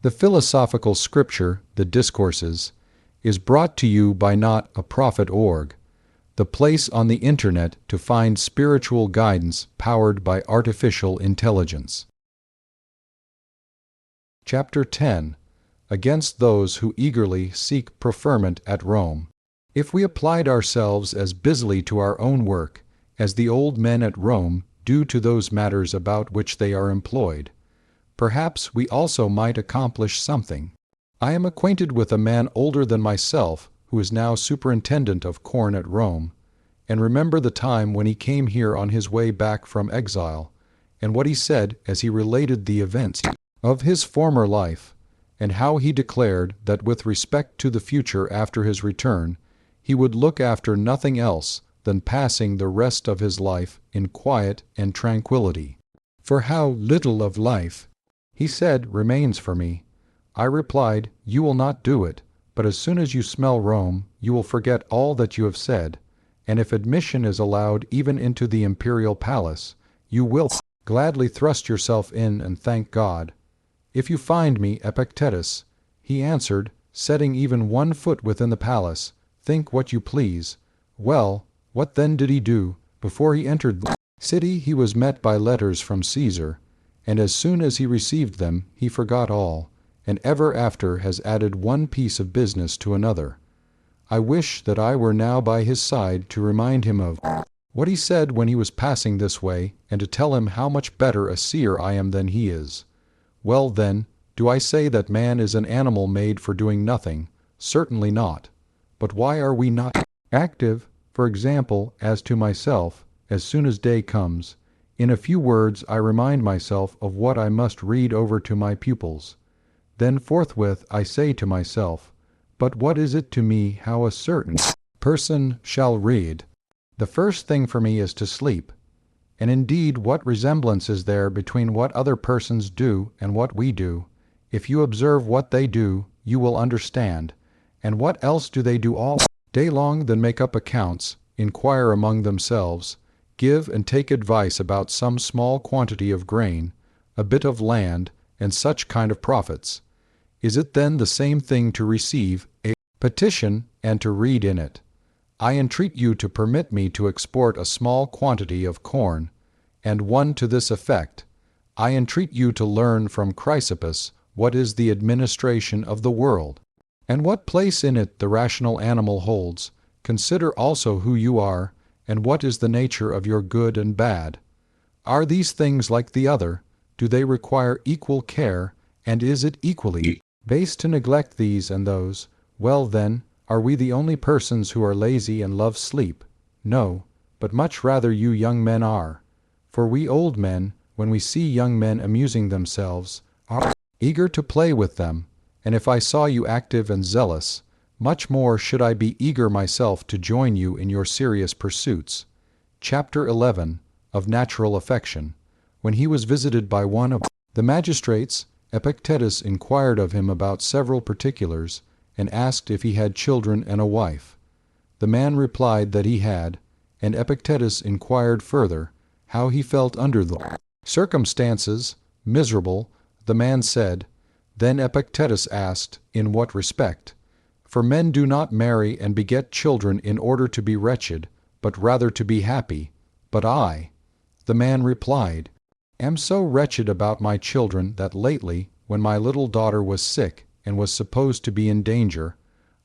The philosophical scripture, the Discourses, is brought to you by not a prophet org, the place on the internet to find spiritual guidance powered by artificial intelligence. Chapter 10. Against those who eagerly seek preferment at Rome. If we applied ourselves as busily to our own work as the old men at Rome do to those matters about which they are employed, perhaps we also might accomplish something. I am acquainted with a man older than myself who is now superintendent of corn at Rome, and remember the time when he came here on his way back from exile, and what he said as he related the events of his former life, and how he declared that with respect to the future after his return, he would look after nothing else than passing the rest of his life in quiet and tranquility. For how little of life, he said, remains for me. I replied, you will not do it, but as soon as you smell Rome, you will forget all that you have said, and if admission is allowed even into the imperial palace, you will gladly thrust yourself in and thank God. If you find me, Epictetus, he answered, setting even 1 foot within the palace, think what you please. Well, what then did he do? Before he entered the city he was met by letters from Caesar, and as soon as he received them he forgot all, and ever after has added one piece of business to another. I wish that I were now by his side to remind him of what he said when he was passing this way, and to tell him how much better a seer I am than he is. Well then, do I say that man is an animal made for doing nothing? Certainly not. But why are we not active? For example, as to myself, as soon as day comes, in a few words I remind myself of what I must read over to my pupils. Then forthwith I say to myself, but what is it to me how a certain person shall read? The first thing for me is to sleep. And indeed what resemblance is there between what other persons do and what we do? If you observe what they do, you will understand. And what else do they do all day long than make up accounts, inquire among themselves, give and take advice about some small quantity of grain, a bit of land, and such kind of profits? Is it then the same thing to receive a petition and to read in it, I entreat you to permit me to export a small quantity of corn, and one to this effect, I entreat you to learn from Chrysippus what is the administration of the world, and what place in it the rational animal holds. Consider also who you are, and what is the nature of your good and bad. Are these things like the other? Do they require equal care, and is it equally base to neglect these and those? Well then, are we the only persons who are lazy and love sleep? No, but much rather you young men are. For we old men, when we see young men amusing themselves, are eager to play with them, and if I saw you active and zealous, much more should I be eager myself to join you in your serious pursuits. Chapter 11. Of Natural Affection. When he was visited by one of the magistrates, Epictetus inquired of him about several particulars, and asked if he had children and a wife. The man replied that he had, and Epictetus inquired further how he felt under the circumstances. Miserable, the man said. Then Epictetus asked, in what respect? For men do not marry and beget children in order to be wretched, but rather to be happy. But I, the man replied, am so wretched about my children that lately, when my little daughter was sick and was supposed to be in danger,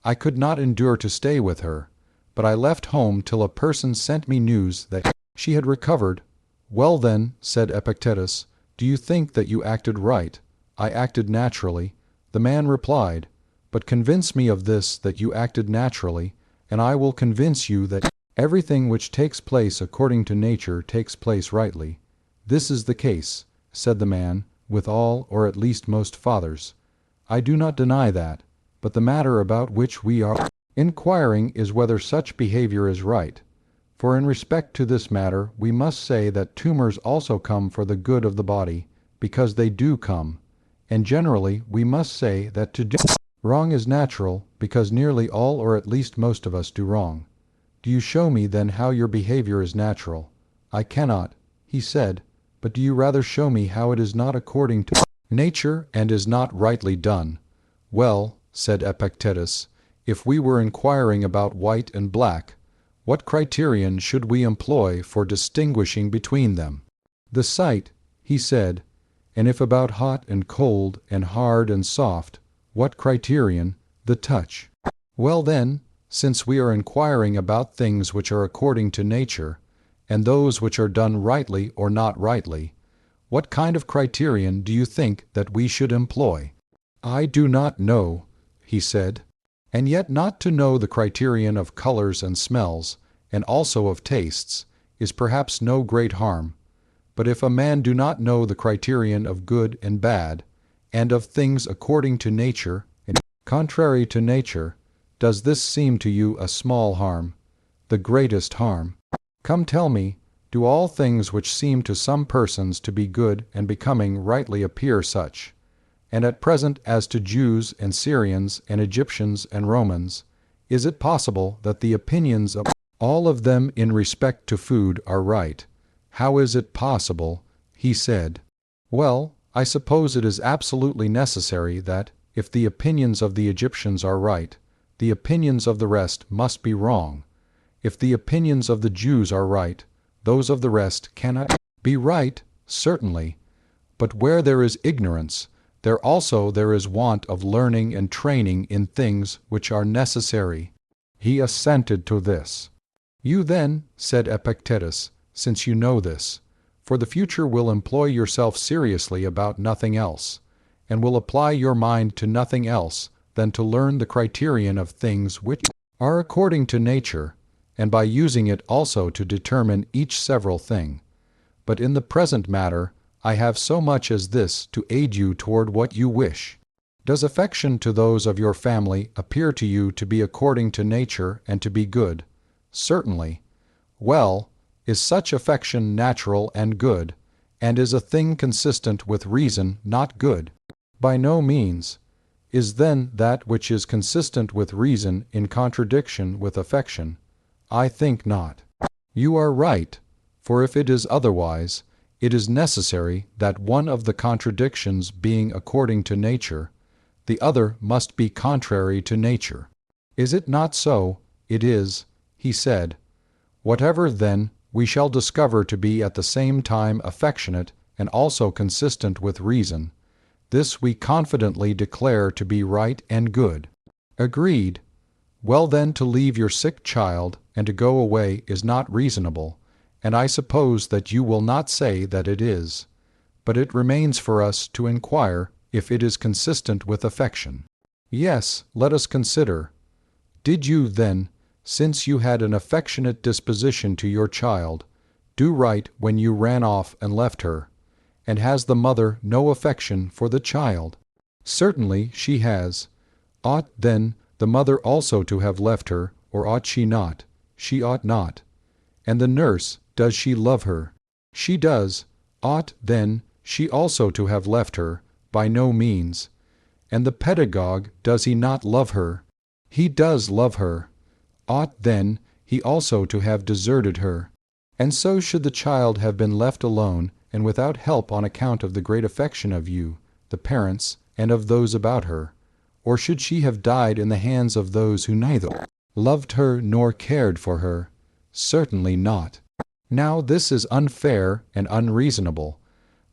I could not endure to stay with her, but I left home till a person sent me news that she had recovered. Well then, said Epictetus, do you think that you acted right? I acted naturally. The man replied, but convince me of this, that you acted naturally, and I will convince you that everything which takes place according to nature takes place rightly. This is the case, said the man, with all, or at least most fathers. I do not deny that, but the matter about which we are inquiring is whether such behavior is right. For in respect to this matter we must say that tumors also come for the good of the body, because they do come, and generally we must say that to do wrong is natural, because nearly all or at least most of us do wrong. Do you show me then how your behavior is natural? I cannot, he said, but do you rather show me how it is not according to nature and is not rightly done. Well, said Epictetus, if we were inquiring about white and black, what criterion should we employ for distinguishing between them? The sight, he said. And if about hot and cold and hard and soft, what criterion? The touch. Well then, since we are inquiring about things which are according to nature, and those which are done rightly or not rightly, what kind of criterion do you think that we should employ? I do not know, he said. And yet not to know the criterion of colors and smells, and also of tastes, is perhaps no great harm. But if a man do not know the criterion of good and bad, and of things according to nature and contrary to nature, does this seem to you a small harm, the greatest harm? Come tell me, do all things which seem to some persons to be good and becoming rightly appear such? And at present as to Jews and Syrians and Egyptians and Romans, is it possible that the opinions of all of them in respect to food are right? How is it possible? He said. Well, I suppose it is absolutely necessary that, if the opinions of the Egyptians are right, the opinions of the rest must be wrong. If the opinions of the Jews are right, those of the rest cannot be right, certainly. But where there is ignorance, there also there is want of learning and training in things which are necessary. He assented to this. You then, said Epictetus, since you know this, for the future will employ yourself seriously about nothing else, and will apply your mind to nothing else than to learn the criterion of things which are according to nature, and by using it also to determine each several thing. But in the present matter, I have so much as this to aid you toward what you wish. Does affection to those of your family appear to you to be according to nature and to be good? Certainly. Well, is such affection natural and good, and is a thing consistent with reason not good? By no means. Is then that which is consistent with reason in contradiction with affection? I think not. You are right, for if it is otherwise, it is necessary that one of the contradictions being according to nature, the other must be contrary to nature. Is it not so? It is, he said. Whatever, then, we shall discover to be at the same time affectionate and also consistent with reason, this we confidently declare to be right and good. Agreed. Well then, to leave your sick child and to go away is not reasonable, and I suppose that you will not say that it is. But it remains for us to inquire if it is consistent with affection. Yes, let us consider. Did you, then, since you had an affectionate disposition to your child, do right when you ran off and left her? And has the mother no affection for the child? Certainly she has. Ought, then, the mother also to have left her, or ought she not? She ought not. And the nurse, does she love her? She does. Ought, then, she also to have left her? By no means. And the pedagogue, does he not love her? He does love her. Ought, then, he also to have deserted her? And so should the child have been left alone and without help on account of the great affection of you, the parents, and of those about her? Or should she have died in the hands of those who neither loved her nor cared for her? Certainly not. Now this is unfair and unreasonable,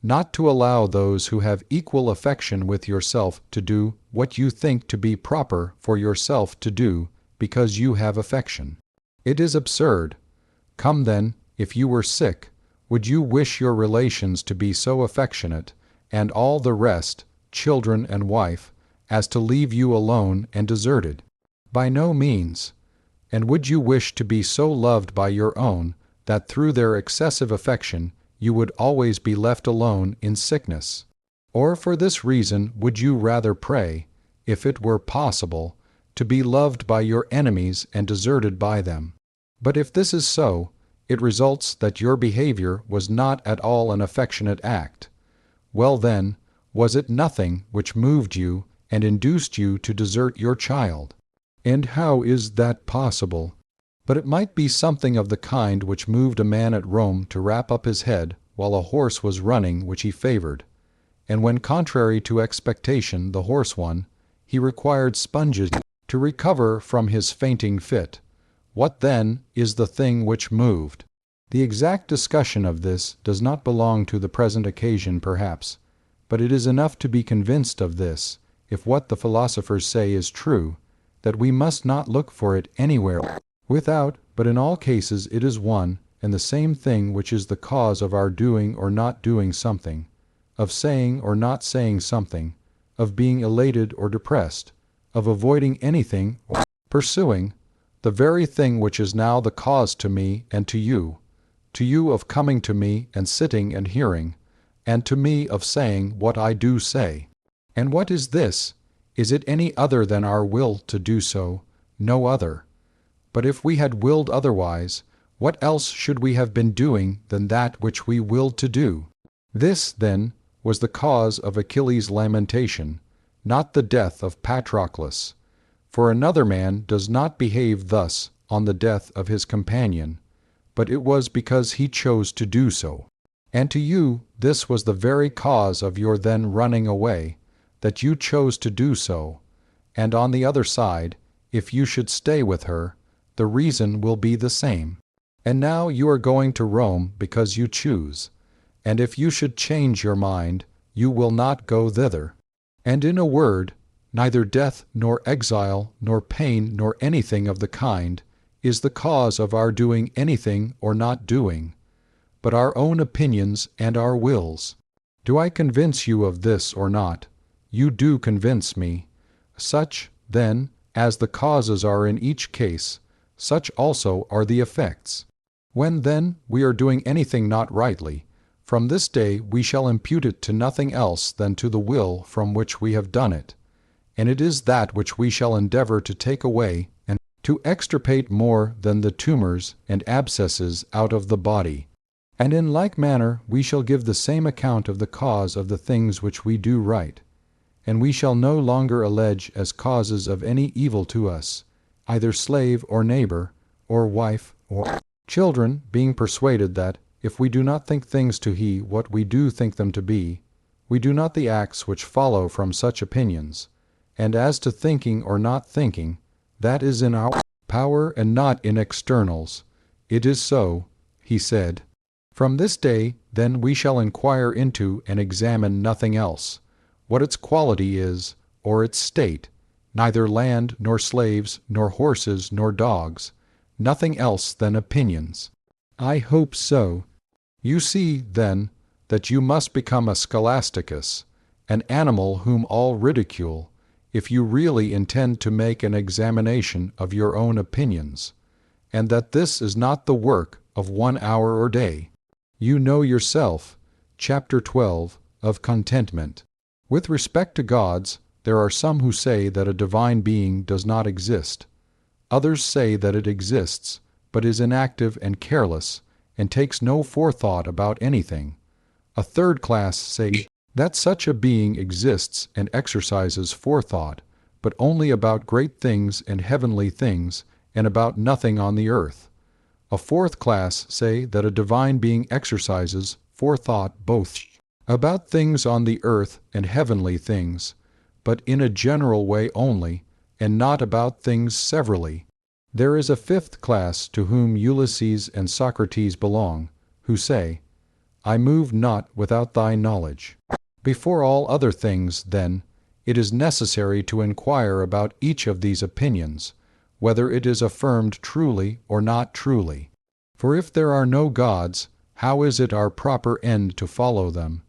not to allow those who have equal affection with yourself to do what you think to be proper for yourself to do, because you have affection. It is absurd. Come then, if you were sick, would you wish your relations to be so affectionate, and all the rest, children and wife, as to leave you alone and deserted? By no means. And would you wish to be so loved by your own, that through their excessive affection you would always be left alone in sickness? Or for this reason would you rather pray, if it were possible, to be loved by your enemies and deserted by them? But if this is so, it results that your behavior was not at all an affectionate act. Well then, was it nothing which moved you and induced you to desert your child? And how is that possible? But it might be something of the kind which moved a man at Rome to wrap up his head while a horse was running which he favored. and when contrary to expectation the horse won, he required sponges to recover from his fainting fit. What then is the thing which moved? The exact discussion of this does not belong to the present occasion perhaps, but it is enough to be convinced of this, if what the philosophers say is true, that we must not look for it anywhere without, but in all cases it is one and the same thing which is the cause of our doing or not doing something, of saying or not saying something, of being elated or depressed, of avoiding anything or pursuing, the very thing which is now the cause to me and to you of coming to me and sitting and hearing, and to me of saying what I do say. And what is this? Is it any other than our will to do so? No other. But if we had willed otherwise, what else should we have been doing than that which we willed to do? This, then, was the cause of Achilles' lamentation, not the death of Patroclus. For another man does not behave thus on the death of his companion, but it was because he chose to do so. And to you this was the very cause of your then running away, that you chose to do so. And on the other side, if you should stay with her, the reason will be the same. And now you are going to Rome because you choose. And if you should change your mind, you will not go thither. And in a word, neither death nor exile nor pain nor anything of the kind is the cause of our doing anything or not doing, but our own opinions and our wills. Do I convince you of this or not? You do convince me. Such, then, as the causes are in each case, such also are the effects. When, then, we are doing anything not rightly, from this day we shall impute it to nothing else than to the will from which we have done it, and it is that which we shall endeavor to take away and to extirpate more than the tumors and abscesses out of the body. And in like manner we shall give the same account of the cause of the things which we do right, and we shall no longer allege as causes of any evil to us, either slave or neighbor, or wife, or children, being persuaded that, if we do not think things to be what we do think them to be, we do not the acts which follow from such opinions. And as to thinking or not thinking, that is in our power and not in externals. It is so, he said. From this day, then, we shall inquire into and examine nothing else, what its quality is, or its state, neither land, nor slaves, nor horses, nor dogs, nothing else than opinions. I hope so. You see, then, that you must become a scholasticus, an animal whom all ridicule, if you really intend to make an examination of your own opinions, and that this is not the work of 1 hour or day. You know yourself, chapter 12, of contentment. With respect to gods, there are some who say that a divine being does not exist. Others say that it exists, but is inactive and careless, and takes no forethought about anything. A third class say that such a being exists and exercises forethought, but only about great things and heavenly things, and about nothing on the earth. A fourth class say that a divine being exercises forethought both about things on the earth and heavenly things, but in a general way only, and not about things severally. There is a fifth class to whom Ulysses and Socrates belong, who say, I move not without thy knowledge. Before all other things, then, it is necessary to inquire about each of these opinions, whether it is affirmed truly or not truly. For if there are no gods, how is it our proper end to follow them?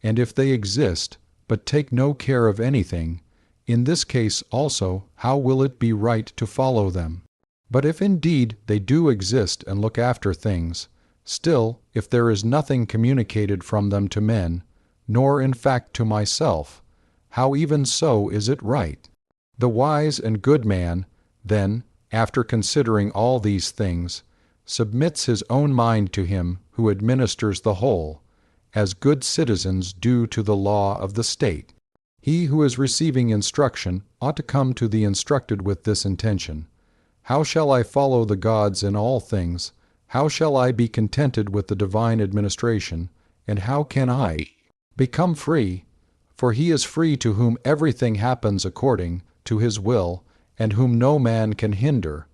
And if they exist, but take no care of anything, in this case also how will it be right to follow them? But if indeed they do exist and look after things, still, if there is nothing communicated from them to men, nor in fact to myself, how even so is it right? The wise and good man, then, after considering all these things, submits his own mind to him who administers the whole, as good citizens do to the law of the state. He who is receiving instruction ought to come to the instructed with this intention: how shall I follow the gods in all things? How shall I be contented with the divine administration? And how can I become free? For he is free to whom everything happens according to his will, and whom no man can hinder.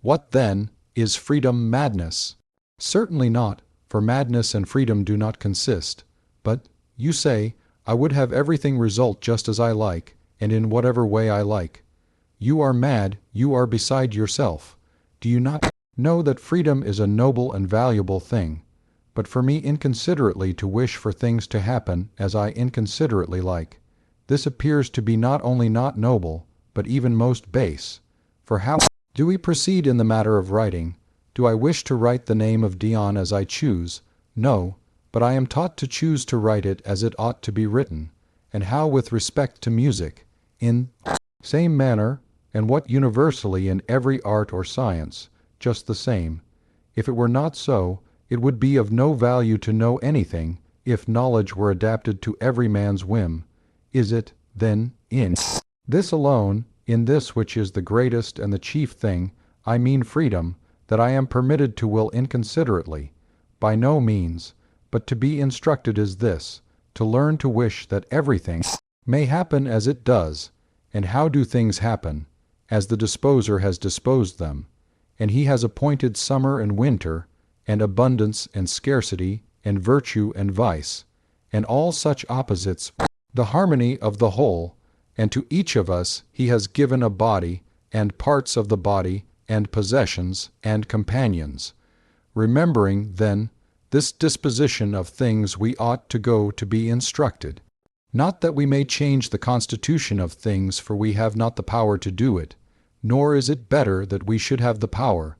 What, then, is freedom madness? Certainly not, for madness and freedom do not consist. But, you say, I would have everything result just as I like, and in whatever way I like. You are mad, you are beside yourself. Do you not know that freedom is a noble and valuable thing? But for me inconsiderately to wish for things to happen as I inconsiderately like, this appears to be not only not noble, but even most base. For how do we proceed in the matter of writing? Do I wish to write the name of Dion as I choose? No, but I am taught to choose to write it as it ought to be written. And how with respect to music? In same manner, and what universally in every art or science, just the same. If it were not so, it would be of no value to know anything, if knowledge were adapted to every man's whim. Is it, then, in this alone, in this which is the greatest and the chief thing, I mean freedom, that I am permitted to will inconsiderately? By no means, but to be instructed is this, to learn to wish that everything may happen as it does. And how do things happen? As the disposer has disposed them. And he has appointed summer and winter, and abundance and scarcity, and virtue and vice, and all such opposites, the harmony of the whole, and to each of us he has given a body, and parts of the body, and possessions, and companions. Remembering, then, this disposition of things we ought to go to be instructed. Not that we may change the constitution of things, for we have not the power to do it, nor is it better that we should have the power,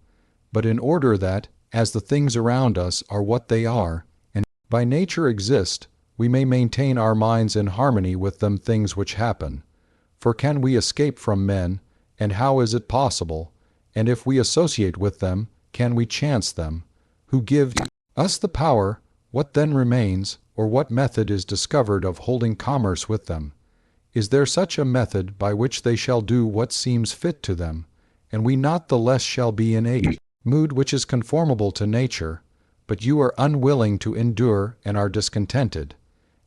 but in order that, as the things around us are what they are, and by nature exist, we may maintain our minds in harmony with them things which happen. For can we escape from men, and how is it possible? And if we associate with them, can we chance them, who give us the power? What then remains, or what method is discovered of holding commerce with them? Is there such a method by which they shall do what seems fit to them, and we not the less shall be in a mood which is conformable to nature? But you are unwilling to endure and are discontented.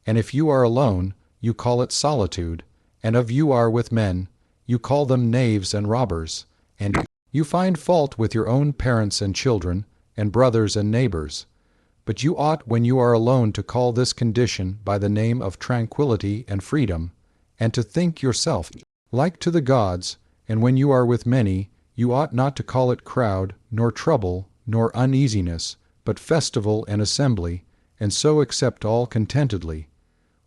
And if you are alone, you call it solitude, and if you are with men, you call them knaves and robbers, and you find fault with your own parents and children, and brothers and neighbors. But you ought when you are alone to call this condition by the name of tranquility and freedom, and to think yourself like to the gods, and when you are with many, you ought not to call it crowd, nor trouble, nor uneasiness, but festival and assembly, and so accept all contentedly.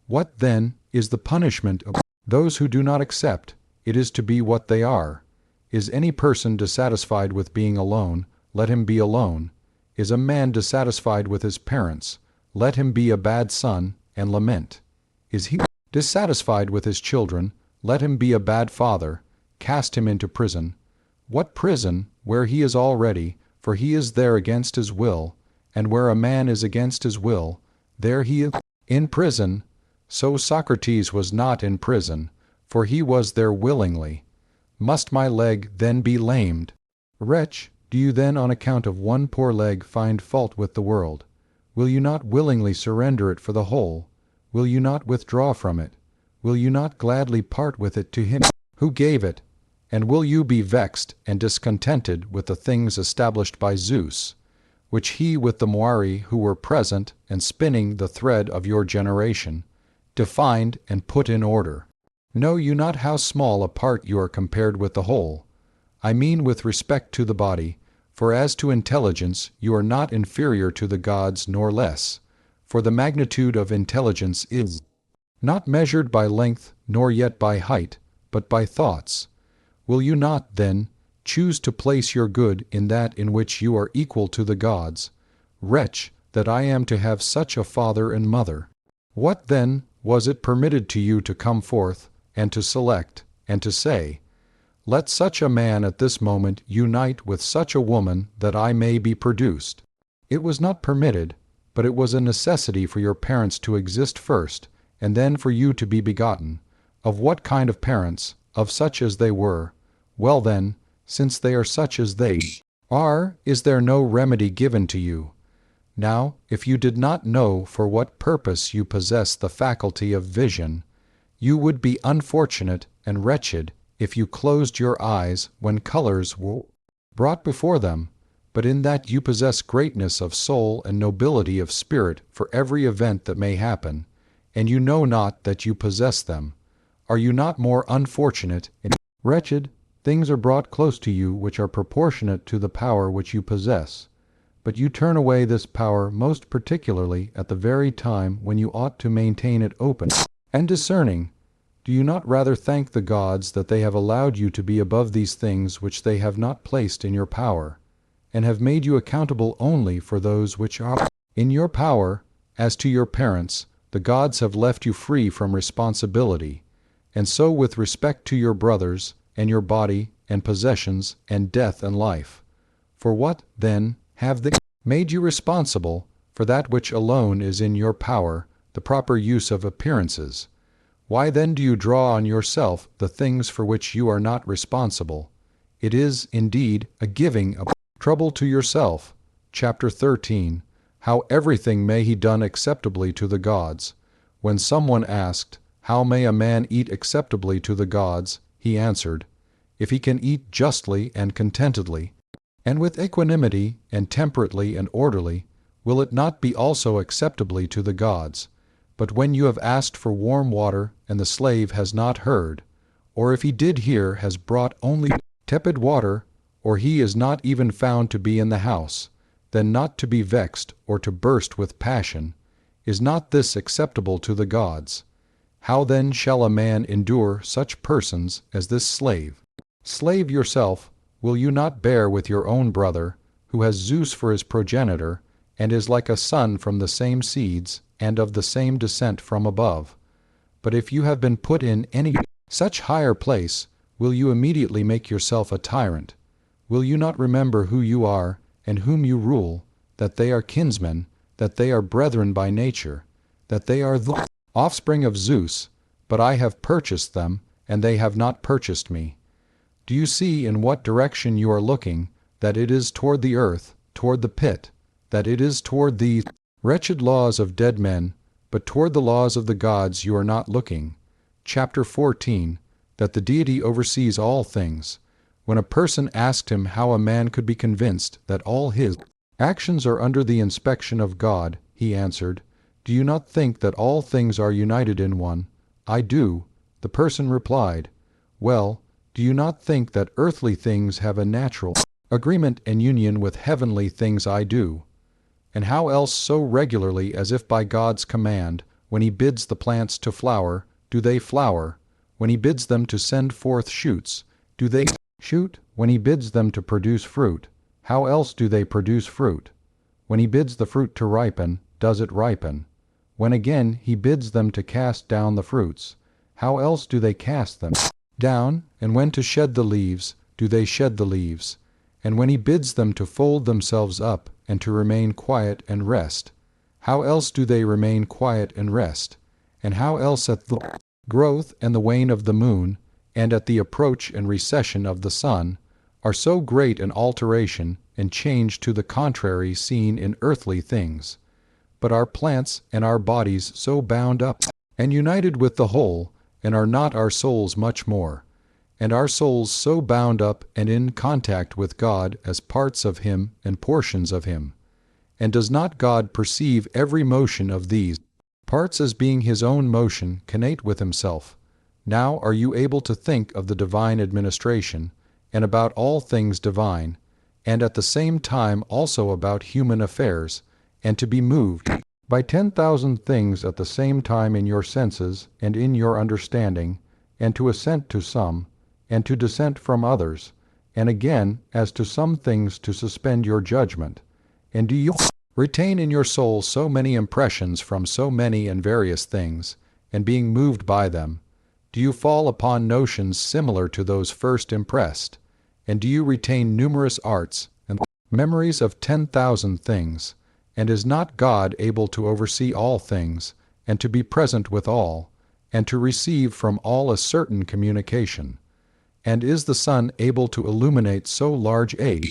What, then, is the punishment of those who do not accept? It is to be what they are. Is any person dissatisfied with being alone? Let him be alone. Is a man dissatisfied with his parents? Let him be a bad son, and lament. Is he dissatisfied with his children? Let him be a bad father. Cast him into prison. What prison? Where he is already, for he is there against his will, and where a man is against his will, there he is in prison. So Socrates was not in prison, for he was there willingly. Must my leg then be lamed? Wretch, do you then on account of one poor leg find fault with the world? Will you not willingly surrender it for the whole? Will you not withdraw from it? Will you not gladly part with it to him who gave it? And will you be vexed and discontented with the things established by Zeus, which he with the Moirai who were present and spinning the thread of your generation, defined and put in order? Know you not how small a part you are compared with the whole? I mean with respect to the body, for as to intelligence you are not inferior to the gods nor less, for the magnitude of intelligence is not measured by length nor yet by height, but by thoughts. Will you not, then, choose to place your good in that in which you are equal to the gods? Wretch, that I am to have such a father and mother! What, then, was it permitted to you to come forth, and to select, and to say, let such a man at this moment unite with such a woman that I may be produced? It was not permitted, but it was a necessity for your parents to exist first, and then for you to be begotten. Of what kind of parents? Of such as they were. Well then, since they are such as they are, is there no remedy given to you? Now, if you did not know for what purpose you possess the faculty of vision, You would be unfortunate and wretched if you closed your eyes when colors were brought before them, but in that you possess greatness of soul and nobility of spirit for every event that may happen, and you know not that you possess them. Are you not more unfortunate and wretched? Things are brought close to you which are proportionate to the power which you possess, but you turn away this power most particularly at the very time when you ought to maintain it open and discerning. Do you not rather thank the gods that they have allowed you to be above these things which they have not placed in your power, and have made you accountable only for those which are in your power? As to your parents, the gods have left you free from responsibility, and so with respect to your brothers, and your body, and possessions, and death and life. For what, then, have they made you responsible? For that which alone is in your power, the proper use of appearances. Why then do you draw on yourself the things for which you are not responsible? It is, indeed, a giving of trouble to yourself. Chapter 13. How everything may be done acceptably to the gods. When someone asked, How may a man eat acceptably to the gods? He answered, If he can eat justly and contentedly, and with equanimity, and temperately and orderly, will it not be also acceptably to the gods? But when you have asked for warm water, and the slave has not heard, or if he did hear has brought only tepid water, or he is not even found to be in the house, then not to be vexed or to burst with passion, is not this acceptable to the gods? How then shall a man endure such persons as this slave? Slave yourself, will you not bear with your own brother, who has Zeus for his progenitor, and is like a son from the same seeds, and of the same descent from above? But if you have been put in any such higher place, will you immediately make yourself a tyrant? Will you not remember who you are, and whom you rule, that they are kinsmen, that they are brethren by nature, that they are the offspring of Zeus, but I have purchased them, and they have not purchased me? Do you see in what direction you are looking, that it is toward the earth, toward the pit, that it is toward the wretched laws of dead men, but toward the laws of the gods you are not looking? Chapter 14. That the deity oversees all things. When a person asked him how a man could be convinced that all his actions are under the inspection of God, he answered, Do you not think that all things are united in one? I do. The person replied, Well, do you not think that earthly things have a natural agreement and union with heavenly things? I do. And how else so regularly as if by God's command, when he bids the plants to flower, do they flower? When he bids them to send forth shoots, do they shoot? When he bids them to produce fruit, how else do they produce fruit? When he bids the fruit to ripen, does it ripen? When again he bids them to cast down the fruits, how else do they cast them down? And when to shed the leaves, do they shed the leaves? And when he bids them to fold themselves up, and to remain quiet and rest, how else do they remain quiet and rest? And how else at the growth and the wane of the moon, and at the approach and recession of the sun, are so great an alteration and change to the contrary seen in earthly things? But are plants and our bodies so bound up and united with the whole, and are not our souls much more? And our souls so bound up and in contact with God as parts of him and portions of him? And does not God perceive every motion of these parts as being his own motion connate with himself? Now are you able to think of the divine administration, and about all things divine, and at the same time also about human affairs, and to be moved by 10,000 things at the same time in your senses and in your understanding, and to assent to some, and to dissent from others, and again, as to some things to suspend your judgment? And do you retain in your soul so many impressions from so many and various things, and being moved by them, do you fall upon notions similar to those first impressed? And do you retain numerous arts and memories of 10,000 things? And is not God able to oversee all things, and to be present with all, and to receive from all a certain communication? And is the sun able to illuminate so large a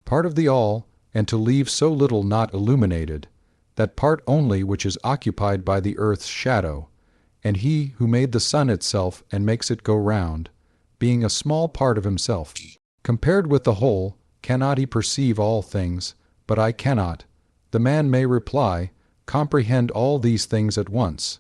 part of the all, and to leave so little not illuminated, that part only which is occupied by the earth's shadow? and he who made the sun itself and makes it go round, being a small part of himself, compared with the whole, cannot he perceive all things? But I cannot. The man may reply, comprehend all these things at once.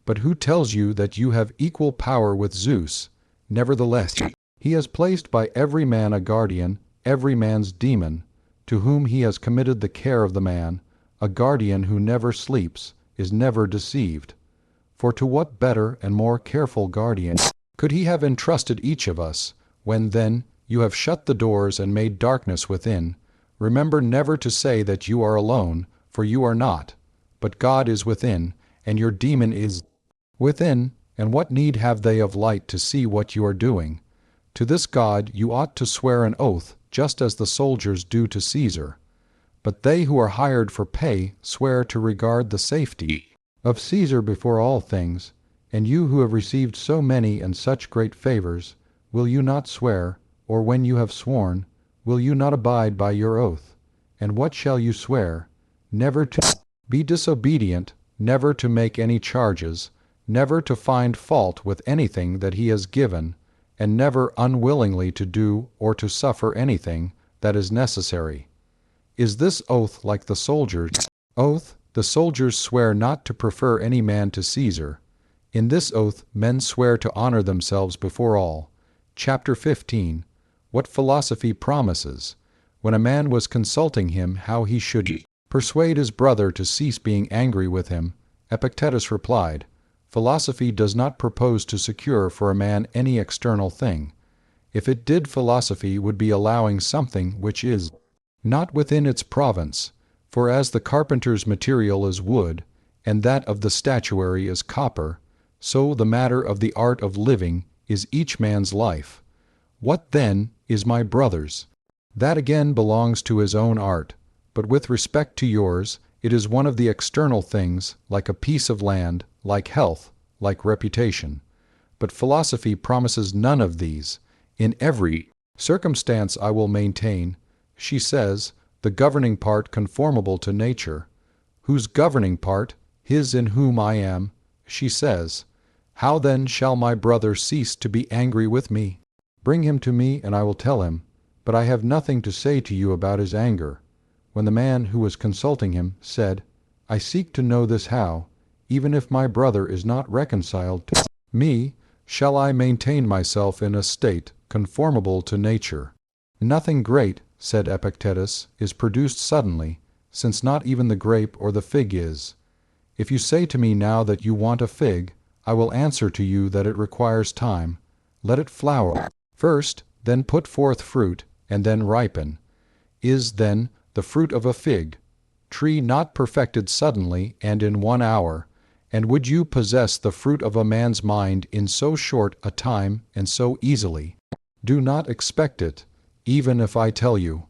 But who tells you that you have equal power with Zeus? Nevertheless, he has placed by every man a guardian, every man's demon, to whom he has committed the care of the man, a guardian who never sleeps, is never deceived. For to what better and more careful guardian could he have entrusted each of us, when then you have shut the doors and made darkness within? Remember never to say that you are alone, for you are not, but God is within, and your demon is within, and what need have they of light to see what you are doing? To this God you ought to swear an oath, just as the soldiers do to Caesar. But they who are hired for pay swear to regard the safety of Caesar before all things, and you who have received so many and such great favors, will you not swear, or when you have sworn, will you not abide by your oath? And what shall you swear? Never to be disobedient, never to make any charges, never to find fault with anything that he has given, and never unwillingly to do or to suffer anything that is necessary. Is this oath like the soldiers' oath? The soldiers swear not to prefer any man to Caesar. In this oath men swear to honor themselves before all. Chapter 15. What philosophy promises. When a man was consulting him how he should persuade his brother to cease being angry with him, Epictetus replied, philosophy does not propose to secure for a man any external thing. If it did, philosophy would be allowing something which is not within its province. For as the carpenter's material is wood, and that of the statuary is copper, so the matter of the art of living is each man's life. What then is my brother's? That again belongs to his own art, but with respect to yours, it is one of the external things, like a piece of land, like health, like reputation. But philosophy promises none of these. In every circumstance I will maintain, she says, the governing part conformable to nature. Whose governing part? His in whom I am, she says. How then shall my brother cease to be angry with me? Bring him to me, and I will tell him. But I have nothing to say to you about his anger. When the man who was consulting him said, I seek to know this how, even if my brother is not reconciled to me, shall I maintain myself in a state conformable to nature? Nothing great, said Epictetus, is produced suddenly, since not even the grape or the fig is. If you say to me now that you want a fig, I will answer to you that it requires time. Let it flower first, then put forth fruit, and then ripen. Is, then, the fruit of a fig tree not perfected suddenly and in 1 hour? And would you possess the fruit of a man's mind in so short a time and so easily? Do not expect it, even if I tell you.